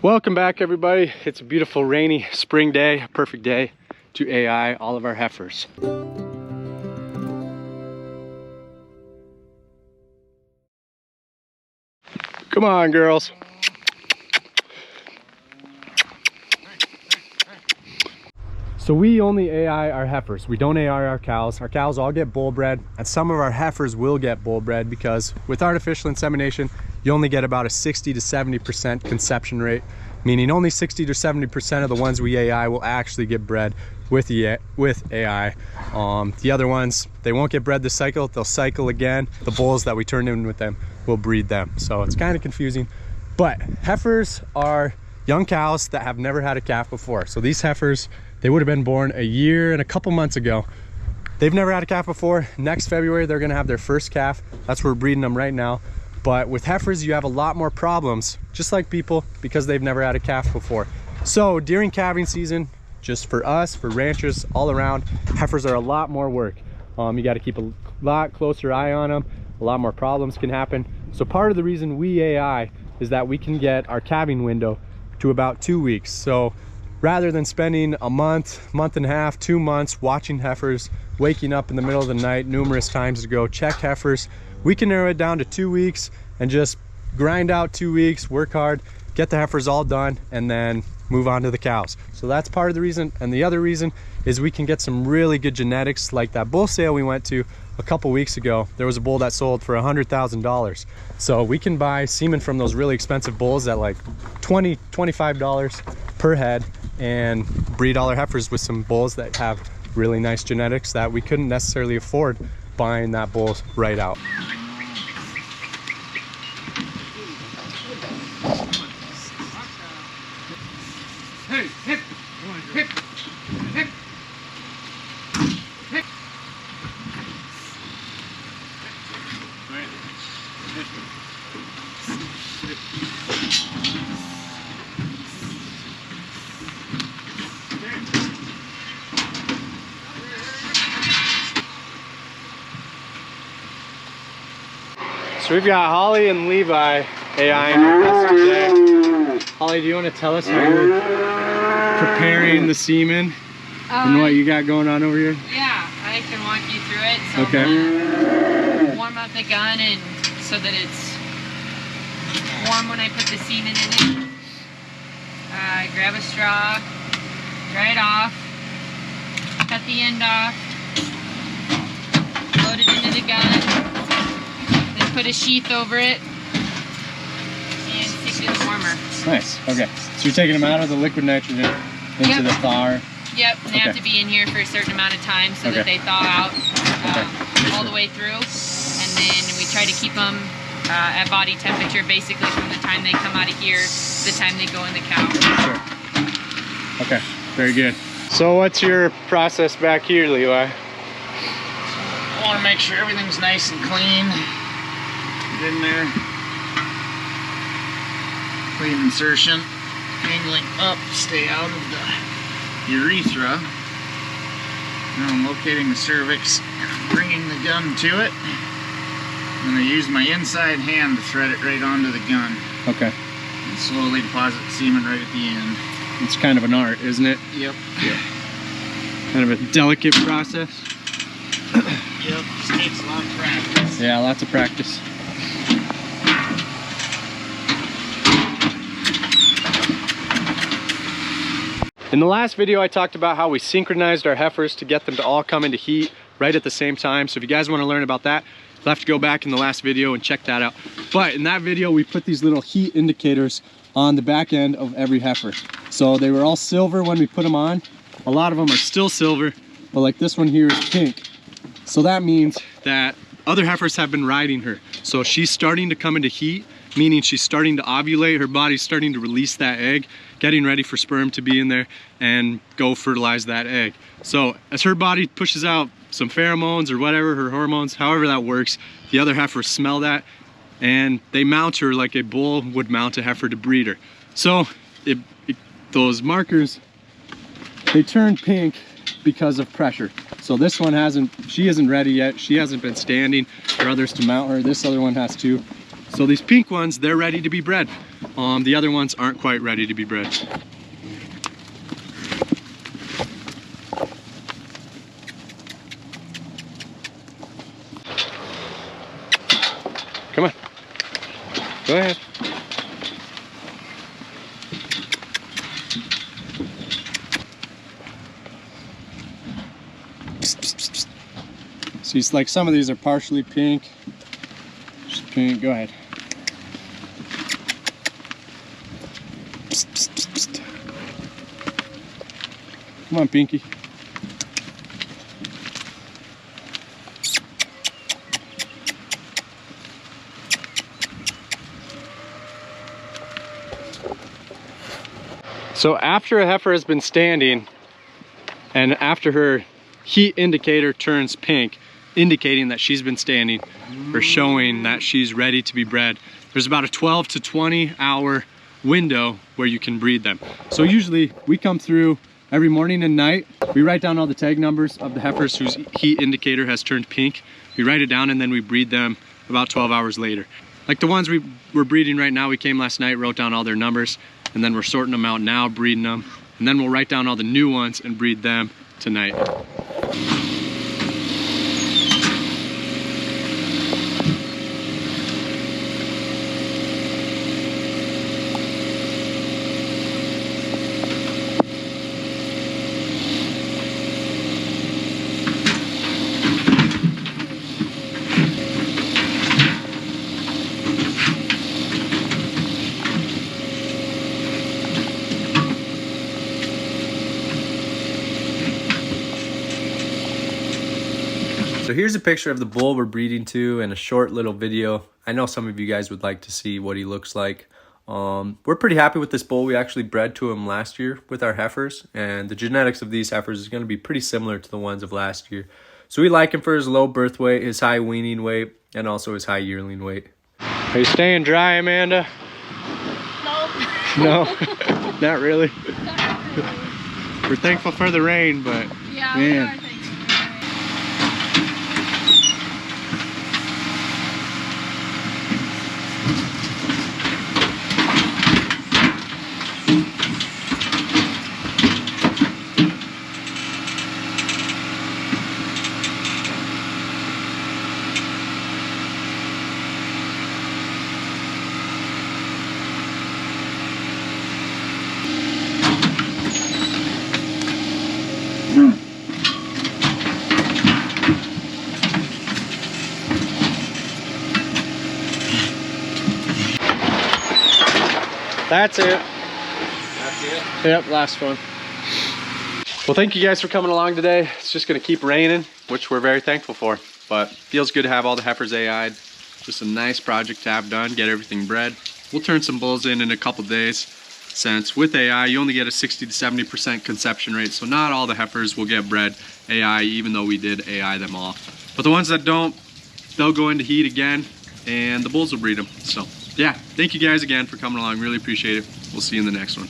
Welcome back, everybody. It's a beautiful rainy spring day, a perfect day to AI all of our heifers. Come on, girls. So we only AI our heifers. We don't AI our cows. Our cows all get bull bred, and some of our heifers will get bull bred because with artificial insemination, you only get about a 60 to 70% conception rate, meaning only 60 to 70% of the ones we AI will actually get bred with AI. The other ones, they won't get bred this cycle. They'll cycle again. The bulls that we turn in with them will breed them. So it's kind of confusing, but heifers are young cows that have never had a calf before. So these heifers, they would have been born a year and a couple months ago. They've never had a calf before. Next February, they're gonna have their first calf. That's where we're breeding them right now. But with heifers, you have a lot more problems, just like people, because they've never had a calf before. So during calving season, just for us, for ranchers all around, heifers are a lot more work. You gotta keep a lot closer eye on them. A lot more problems can happen. So part of the reason we AI is that we can get our calving window to about 2 weeks. So rather than spending a month and a half, 2 months watching heifers, waking up in the middle of the night numerous times to go check heifers, we can narrow it down to 2 weeks and just grind out 2 weeks, work hard, get the heifers all done, and then move on to the cows. So that's part of the reason. And the other reason is we can get some really good genetics, like that bull sale we went to a couple weeks ago. There was a bull that sold for $100,000. So we can buy semen from those really expensive bulls at like $20, $25 per head and breed all our heifers with some bulls that have really nice genetics that we couldn't necessarily afford buying that bull right out. So we've got Holly and Levi AIing with us today. Holly, do you want to tell us how you're preparing the semen and what you got going on over here? Yeah, I can walk you through it. So okay. I'm gonna warm up the gun and so that it's warm when I put the semen in it. Grab a straw, dry it off, cut the end off, load it into the gun. Put a sheath over it and stick it in the warmer. Nice. Okay. So you're taking them out of the liquid nitrogen into the thaw. Yep. And they have to be in here for a certain amount of time so that they thaw out all the way through. And then we try to keep them at body temperature basically from the time they come out of here to the time they go in the cow. Sure. Okay. Very good. So what's your process back here, Levi? I want to make sure everything's nice and clean. In there, clean insertion, angling up, stay out of the urethra. Now I'm locating the cervix, bringing the gun to it. I'm going to use my inside hand to thread it right onto the gun. Okay. And slowly deposit the semen right at the end. It's kind of an art, isn't it? Yep. Yeah. Kind of a delicate process. Yep, this takes a lot of practice. Yeah, lots of practice. In the last video, I talked about how we synchronized our heifers to get them to all come into heat right at the same time. So if you guys want to learn about that, you'll have to go back in the last video and check that out. But in that video, we put these little heat indicators on the back end of every heifer. So they were all silver when we put them on. A lot of them are still silver, but like this one here is pink. So that means that other heifers have been riding her. So she's starting to come into heat, meaning she's starting to ovulate. Her body's starting to release that egg, getting ready for sperm to be in there and go fertilize that egg. So as her body pushes out some pheromones or whatever, her hormones, however that works, the other heifers smell that and they mount her like a bull would mount a heifer to breed her. So those markers, they turn pink because of pressure. So this one she isn't ready yet. She hasn't been standing for others to mount her. This other one has to. So these pink ones, they're ready to be bred. The other ones aren't quite ready to be bred. Come on, go ahead. So it's like some of these are partially pink. Just pink, go ahead. Come on, Pinky. So after a heifer has been standing and after her heat indicator turns pink, indicating that she's been standing or showing that she's ready to be bred, there's about a 12 to 20 hour window where you can breed them. So usually we come through every morning and night. We write down all the tag numbers of the heifers whose heat indicator has turned pink. We write it down and then we breed them about 12 hours later. Like the ones we're breeding right now, we came last night, wrote down all their numbers, and then we're sorting them out now, breeding them, and then we'll write down all the new ones and breed them tonight. So here's a picture of the bull we're breeding to and a short little video. I know some of you guys would like to see what he looks like. We're pretty happy with this bull. We actually bred to him last year with our heifers, and the genetics of these heifers is going to be pretty similar to the ones of last year. So we like him for his low birth weight, his high weaning weight, and also his high yearling weight. Are you staying dry, Amanda? Nope. No, not really. We're thankful for the rain, but Yeah, man. we are thankful. That's it. That's it. Yep, last one. Well, thank you guys for coming along today. It's just gonna keep raining, which we're very thankful for, but feels good to have all the heifers AI'd. Just a nice project to have done, get everything bred. We'll turn some bulls in a couple days, since with AI, you only get a 60 to 70% conception rate, so not all the heifers will get bred AI, even though we did AI them all. But the ones that don't, they'll go into heat again, and the bulls will breed them. So yeah, thank you guys again for coming along. Really appreciate it. We'll see you in the next one.